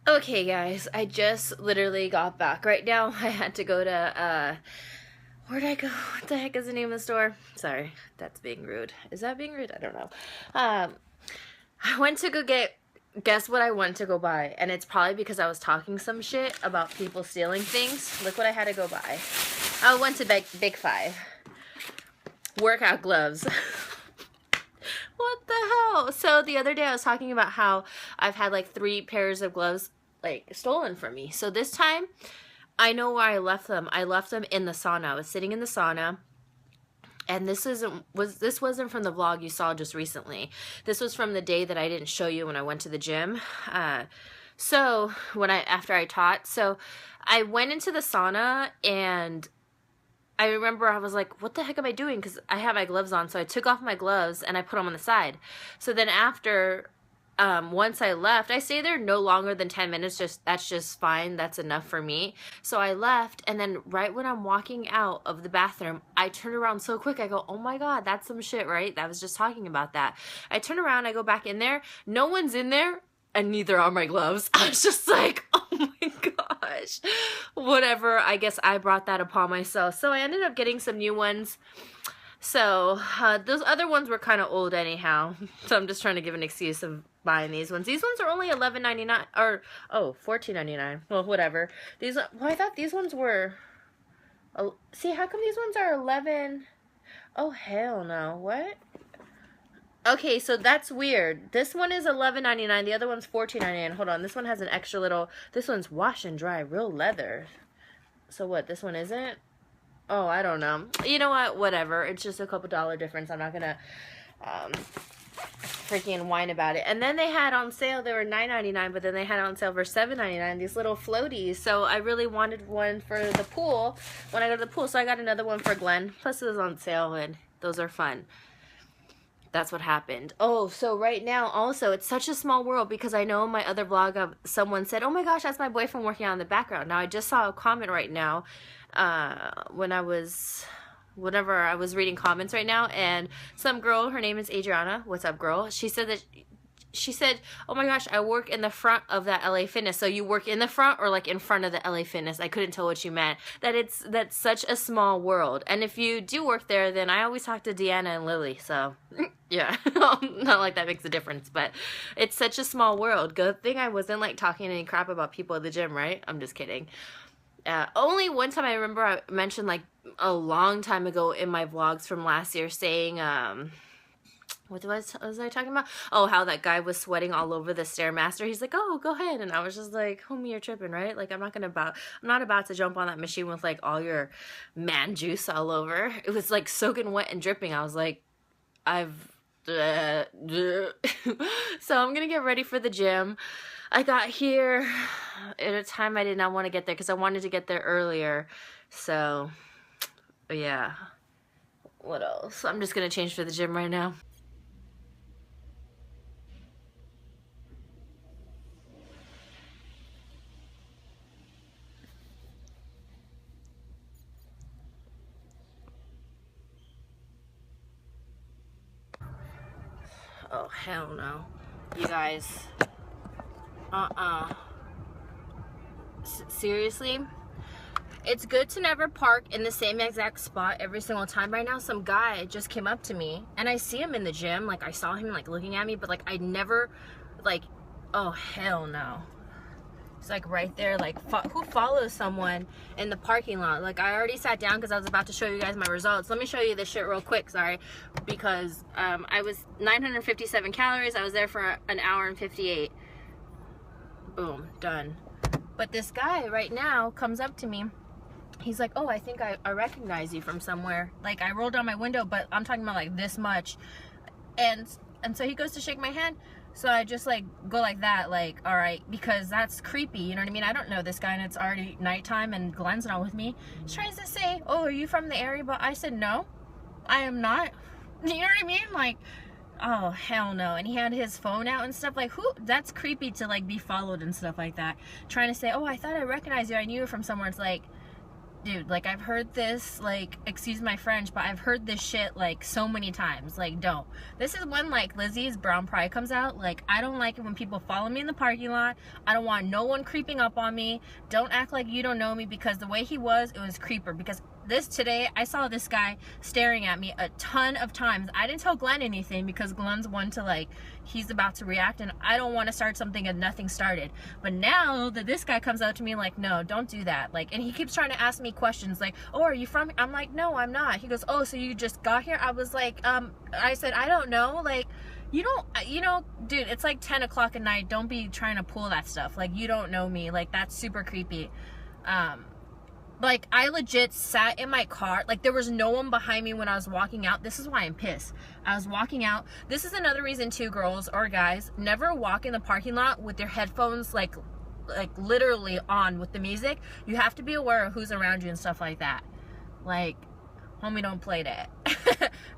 Okay, guys, I just literally got back right now. I had to go to, where'd I go? What the heck is the name of the store? Sorry, that's being rude. Is that being rude? I don't know. Um, I went to go get, guess what I went to go buy? And it's probably because I was talking some shit about people stealing things. Look what I had to go buy. I went to Big Five. Workout gloves. What the hell? So the other day I was talking about how I've had like 3 pairs of gloves like stolen from me. So this time I know where I left them. I left them in the sauna. I was sitting in the sauna. And this wasn't from the vlog you saw just recently. This was from the day that I didn't show you when I went to the gym. So after I taught, so I went into the sauna and I remember I was like, what the heck am I doing? Because I had my gloves on. So I took off my gloves and I put them on the side. So then after, once I left, I stayed there no longer than 10 minutes. That's just fine. That's enough for me. So I left. And then right when I'm walking out of the bathroom, I turned around so quick. I go, oh my God, that's some shit, right? I was just talking about that. I turn around. I go back in there. No one's in there. And neither are my gloves. I was just like, oh my gosh. Whatever. I guess I brought that upon myself. So I ended up getting some new ones. So those other ones were kind of old anyhow. So I'm just trying to give an excuse of buying these ones. These ones are only $11.99 or $14.99. Well, whatever. Well, I thought these ones were. See, how come these ones are 11? Oh hell no! What? Okay, so that's weird. This one is $11.99. The other one's $14.99. Hold on. This one has an extra little... This one's wash and dry. Real leather. So what? This one isn't? Oh, I don't know. You know what? Whatever. It's just a couple dollar difference. I'm not going to freaking whine about it. And then they had on sale... They were $9.99, but then they had on sale for $7.99. These little floaties. So I really wanted one for the pool when I go to the pool. So I got another one for Glenn. Plus it was on sale, and those are fun. That's what happened. Oh, so right now also, it's such a small world because I know in my other vlog someone said, oh my gosh, that's my boyfriend working out in the background. Now I just saw a comment right now whenever I was reading comments right now, and some girl, her name is Adriana. What's up, girl? She said, oh my gosh, I work in the front of that LA Fitness. So you work in the front or like in front of the LA Fitness? I couldn't tell what you meant. That's such a small world. And if you do work there, then I always talk to Deanna and Lily. So yeah, not like that makes a difference, but it's such a small world. Good thing I wasn't like talking any crap about people at the gym, right? I'm just kidding. Only one time I remember I mentioned like a long time ago in my vlogs from last year saying, what was I talking about? Oh, how that guy was sweating all over the Stairmaster. He's like, oh, go ahead. And I was just like, homie, you're tripping, right? Like, I'm not about to jump on that machine with like all your man juice all over. It was like soaking wet and dripping. I was like, so I'm gonna get ready for the gym. I got here at a time I did not want to get there because I wanted to get there earlier. So, yeah. What else? I'm just gonna change for the gym right now. Oh, hell no. You guys. Seriously? It's good to never park in the same exact spot every single time. Right now, some guy just came up to me, and I see him in the gym. Like, I saw him, like, looking at me, but, like, I never, like, oh, hell no. It's, like, right there, like, who follows someone in the parking lot? Like, I already sat down because I was about to show you guys my results. Let me show you this shit real quick, sorry. Because, I was 957 calories. I was there for an hour and 58. Boom, done. But this guy right now comes up to me. He's like, oh, I think I recognize you from somewhere. Like, I rolled down my window, but I'm talking about like this much. And so he goes to shake my hand. So I just like go like that, like, all right, because that's creepy, you know what I mean? I don't know this guy, and it's already nighttime and Glenn's not with me. He tries to say, oh, are you from the area? But I said, no, I am not. You know what I mean? Like, oh, hell no. And he had his phone out and stuff. Like, that's creepy to like be followed and stuff like that. Trying to say, oh, I thought I recognized you. I knew you from somewhere. It's like, dude, like, I've heard this, like, excuse my French, but I've heard this shit, like, so many times. Like, don't. This is when, like, Lizzy's brown pride comes out. Like, I don't like it when people follow me in the parking lot. I don't want no one creeping up on me. Don't act like you don't know me, because the way he was, it was creeper. Because today, I saw this guy staring at me a ton of times. I didn't tell Glenn anything, because Glenn's one to, like, he's about to react, and I don't want to start something and nothing started. But now that this guy comes out to me, like, no, don't do that. Like, and he keeps trying to ask me questions, like, oh, are you from here? I'm like, no, I'm not. He goes, oh, so you just got here? I was like, I said, I don't know. Like, you know, dude, it's like 10 o'clock at night. Don't be trying to pull that stuff. Like, you don't know me. Like, that's super creepy. Like, I legit sat in my car. Like, there was no one behind me when I was walking out. This is why I'm pissed. I was walking out. This is another reason, too, girls or guys, never walk in the parking lot with your headphones, like literally on with the music. You have to be aware of who's around you and stuff like that. Like, homie, don't play that.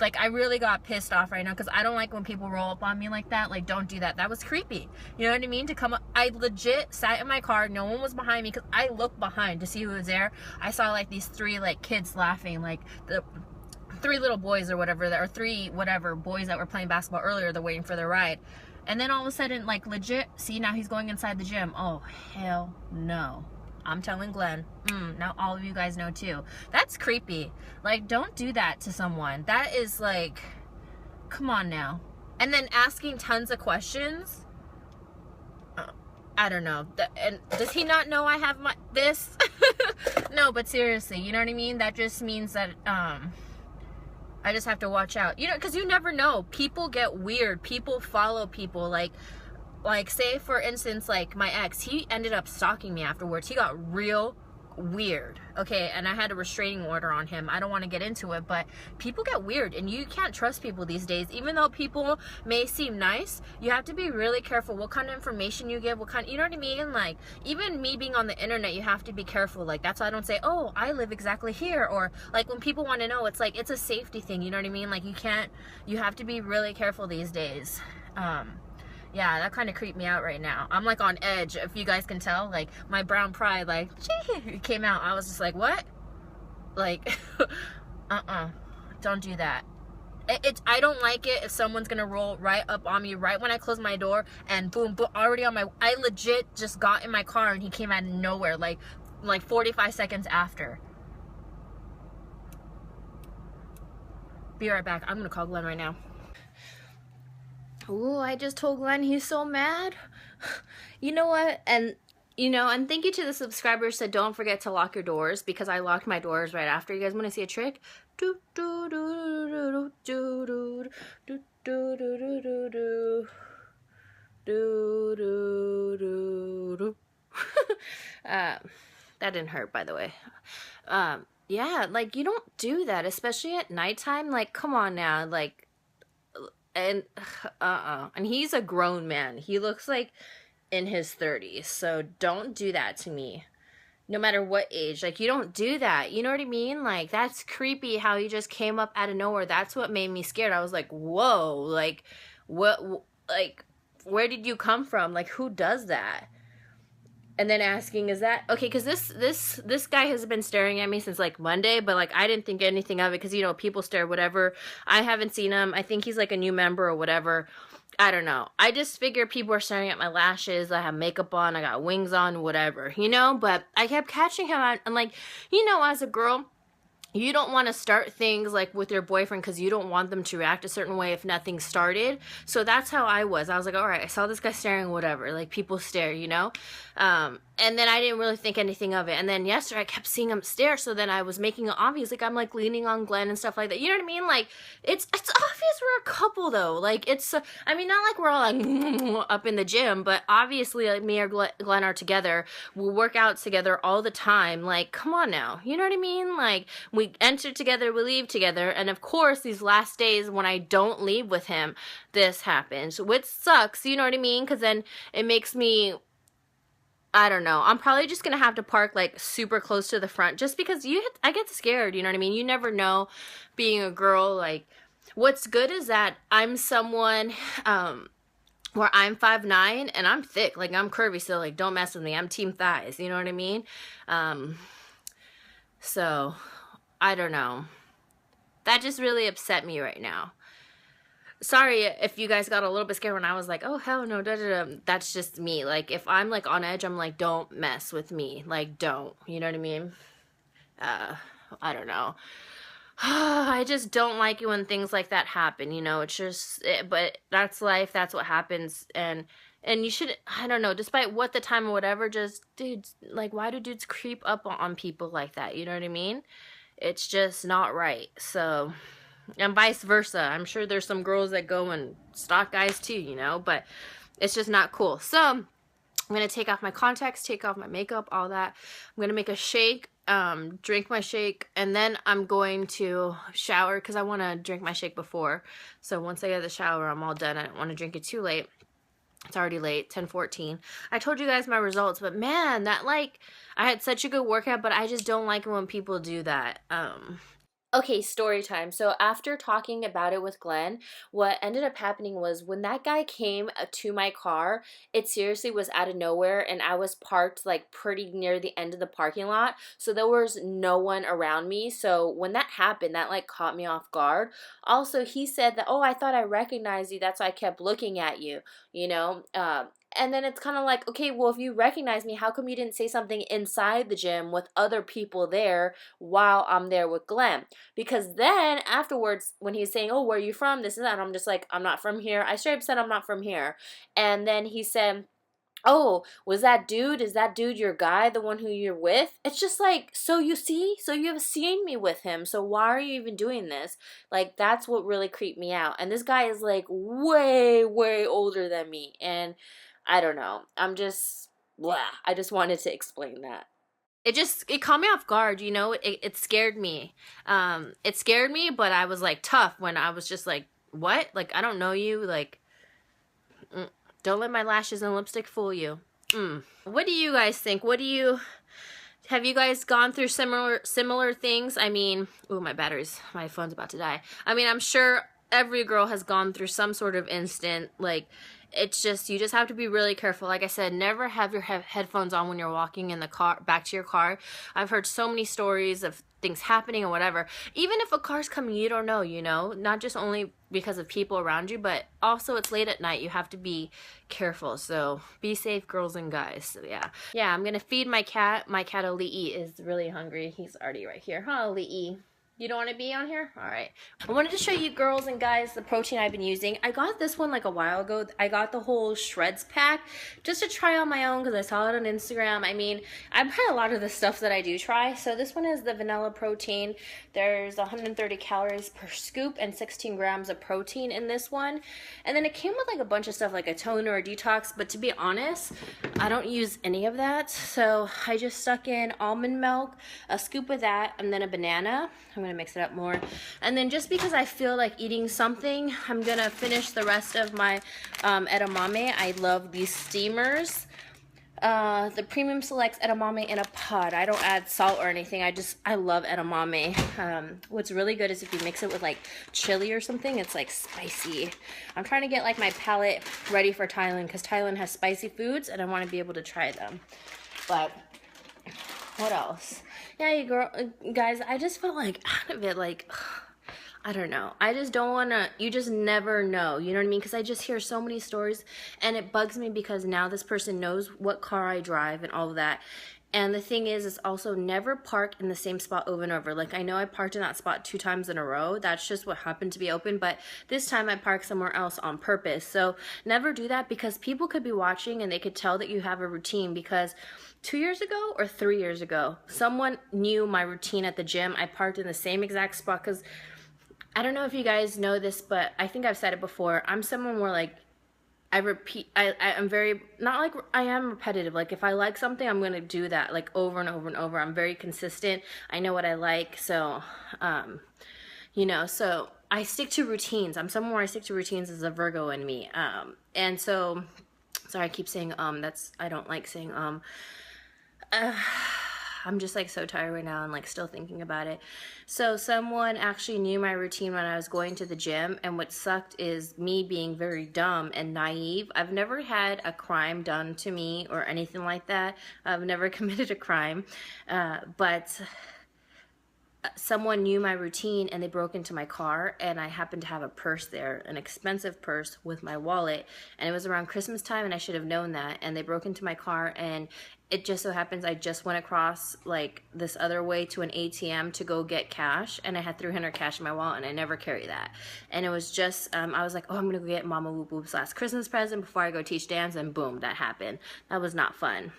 Like, I really got pissed off right now, because I don't like when people roll up on me like that. Like, don't do that. That was creepy. You know what I mean? To come up, I legit sat in my car. No one was behind me, because I looked behind to see who was there. I saw, like, these 3, like, kids laughing, like, the 3 little boys or whatever, or 3 whatever boys that were playing basketball earlier. They're waiting for their ride. And then all of a sudden, like, legit, see, now he's going inside the gym. Oh, hell no. I'm telling Glenn. Now all of you guys know too. That's creepy. Like, don't do that to someone. That is like, come on now. And then asking tons of questions. I don't know. And does he not know I have this? No, but seriously, you know what I mean? That just means that I just have to watch out. You know, because you never know. People get weird. People follow people. Like, say, for instance, like, my ex, he ended up stalking me afterwards. He got real weird, okay? And I had a restraining order on him. I don't want to get into it, but people get weird, and you can't trust people these days. Even though people may seem nice, you have to be really careful what kind of information you give, you know what I mean? Like, even me being on the internet, you have to be careful. Like, that's why I don't say, oh, I live exactly here, or, like, when people want to know, it's like, it's a safety thing, you know what I mean? Like, you have to be really careful these days. Yeah, that kind of creeped me out right now. I'm, like, on edge, if you guys can tell. Like, my brown pride, like, it came out. I was just like, what? Like, don't do that. I don't like it if someone's gonna roll right up on me right when I close my door, and boom, already on I legit just got in my car, and he came out of nowhere, like 45 seconds after. Be right back. I'm gonna call Glenn right now. Ooh, I just told Glenn he's so mad. You know what? And, you know, and thank you to the subscribers that don't forget to lock your doors, because I locked my doors right after. You guys want to see a trick? Do do do do do do do do do do do do do do. That didn't hurt, by the way. Yeah, like, you don't do that, especially at nighttime. Like, come on now, like. And and he's a grown man. He looks like in his 30s, so don't do that to me, no matter what age. Like, you don't do that, you know what I mean? Like, that's creepy how he just came up out of nowhere. That's what made me scared. I was like, whoa, like, what, like, where did you come from? Like, who does that? And then asking, is that okay? Because this guy has been staring at me since, like, Monday, but, like, I didn't think anything of it, because, you know, people stare, whatever. I haven't seen him. I think he's, like, a new member or whatever. I don't know. I just figured people are staring at my lashes. I have makeup on. I got wings on, whatever, you know. But I kept catching him out, and, like, you know, as a girl, you don't want to start things, like, with your boyfriend, because you don't want them to react a certain way if nothing started. So that's how I was. I was like, all right, I saw this guy staring, whatever. Like, people stare, you know? And then I didn't really think anything of it. And then yesterday I kept seeing him stare, so then I was making it obvious. Like, I'm, like, leaning on Glenn and stuff like that. You know what I mean? Like, it's obvious we're a couple, though. Like, it's, I mean, not like we're all, like, up in the gym, but obviously, like, me or Glenn are together. We work out together all the time. Like, come on now. You know what I mean? Like, we enter together, we leave together, and of course, these last days when I don't leave with him, this happens, which sucks, you know what I mean? Because then it makes me, I don't know, I'm probably just gonna have to park, like, super close to the front, just because I get scared, you know what I mean? You never know, being a girl. Like, what's good is that I'm someone, where I'm 5'9", and I'm thick, like, I'm curvy, so, like, don't mess with me. I'm team thighs, you know what I mean? So, I don't know. That just really upset me right now. Sorry if you guys got a little bit scared when I was like, oh, hell no, da da da. That's just me. Like, if I'm like on edge, I'm like, don't mess with me. Like, don't. You know what I mean? Uh, I don't know. I just don't like it when things like that happen, you know. It's just but that's life, that's what happens. And you should, I don't know, despite what the time or whatever, just dudes, like, why do dudes creep up on people like that? You know what I mean? It's just not right. So, and vice versa. I'm sure there's some girls that go and stalk guys too, you know, but it's just not cool. So, I'm going to take off my contacts, take off my makeup, all that. I'm going to make a shake, drink my shake, and then I'm going to shower because I want to drink my shake before. So once I get out of the shower, I'm all done. I don't want to drink it too late. It's already late, 10:14. I told you guys my results, but man, that like, I had such a good workout, but I just don't like it when people do that. Okay, story time. So after talking about it with Glenn, what ended up happening was when that guy came to my car, it seriously was out of nowhere and I was parked like pretty near the end of the parking lot. So there was no one around me. So when that happened, that like caught me off guard. Also, he said that, oh, I thought I recognized you. That's why I kept looking at you, you know? And then it's kind of like, okay, well, if you recognize me, how come you didn't say something inside the gym with other people there while I'm there with Glenn? Because then afterwards, when he's saying, oh, where are you from? This and that, I'm just like, I'm not from here. I straight up said, I'm not from here. And then he said, oh, was that dude? Is that dude your guy, the one who you're with? It's just like, so you see? So you have seen me with him. So why are you even doing this? Like, that's what really creeped me out. And this guy is like way, way older than me. And I don't know. I'm just, blah. I just wanted to explain that. It caught me off guard, you know. It scared me. It scared me, but I was like tough when I was just like, what? Like, I don't know you. Like, don't let my lashes and lipstick fool you. What do you guys think? Have you guys gone through similar things? I mean, oh, my phone's about to die. I mean, I'm sure every girl has gone through some sort of instant, like, it's just, you just have to be really careful. Like I said, never have your headphones on when you're walking in the car, back to your car. I've heard so many stories of things happening or whatever. Even if a car's coming, you don't know, you know, not just only because of people around you, but also it's late at night. You have to be careful. So be safe, girls and guys. So yeah. Yeah, I'm going to feed my cat. My cat, Ali'i, is really hungry. He's already right here. Huh, Ali'i? You don't want to be on here? All right. I wanted to show you girls and guys the protein I've been using. I got this one like a while ago. I got the whole shreds pack just to try on my own because I saw it on Instagram. I mean, I've had a lot of the stuff that I do try. So this one is the vanilla protein. There's 130 calories per scoop and 16 grams of protein in this one. And then it came with like a bunch of stuff like a toner or detox. But to be honest, I don't use any of that. So I just stuck in almond milk, a scoop of that, and then a banana. I'm going to mix it up more. And then just because I feel like eating something, I'm going to finish the rest of my edamame. I love these steamers. The Premium Selects edamame in a pod. I don't add salt or anything. I love edamame. What's really good is if you mix it with like chili or something, it's like spicy. I'm trying to get like my palate ready for Thailand because Thailand has spicy foods and I want to be able to try them. But what else? Yeah, guys, I just felt like out of it, like, I don't know. I just don't want to, you just never know, you know what I mean? Because I just hear so many stories, and it bugs me because now this person knows what car I drive and all of that. And the thing is also never park in the same spot over and over. Like, I know I parked in that spot 2 times in a row. That's just what happened to be open. But this time I parked somewhere else on purpose. So never do that because people could be watching and they could tell that you have a routine because 2 years ago or 3 years ago, someone knew my routine at the gym. I parked in the same exact spot because I don't know if you guys know this, but I think I've said it before. I'm someone where like I'm very, not like I am repetitive. Like if I like something, I'm going to do that like over and over and over. I'm very consistent. I know what I like. So, you know, so I stick to routines. I'm someone where I stick to routines as a Virgo in me. And so, sorry, I keep saying, I don't like saying, I'm just like so tired right now and like still thinking about it. So someone actually knew my routine when I was going to the gym, and what sucked is me being very dumb and naive. I've never had a crime done to me or anything like that. I've never committed a crime, but someone knew my routine and they broke into my car, and I happened to have a purse there, an expensive purse with my wallet, and it was around Christmas time and I should have known that, and they broke into my car, and it just so happens I just went across like this other way to an ATM to go get cash, and I had $300 cash in my wallet, and I never carry that. And it was just I was like, oh, I'm gonna go get Mama Woop Woop's last Christmas present before I go teach dance, and boom, that happened. That was not fun.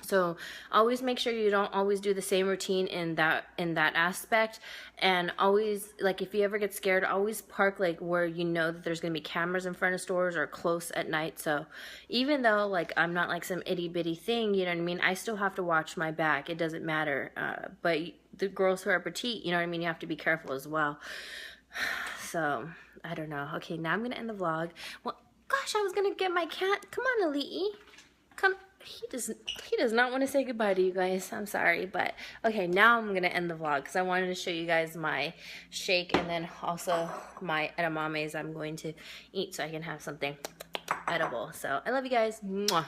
So always make sure you don't always do the same routine in that aspect, and always, like, if you ever get scared, always park like where you know that there's gonna be cameras in front of stores or close at night. So even though like I'm not like some itty bitty thing, you know what I mean, I still have to watch my back. It doesn't matter. But the girls who are petite, you know what I mean, you have to be careful as well. So I don't know. Okay, now I'm gonna end the vlog. Well, gosh, I was gonna get my cat. Come on, Alii. Come. He does not want to say goodbye to you guys. I'm sorry, but okay, now I'm gonna end the vlog because I wanted to show you guys my shake, and then also my edamames I'm going to eat so I can have something edible. So I love you guys. Mwah.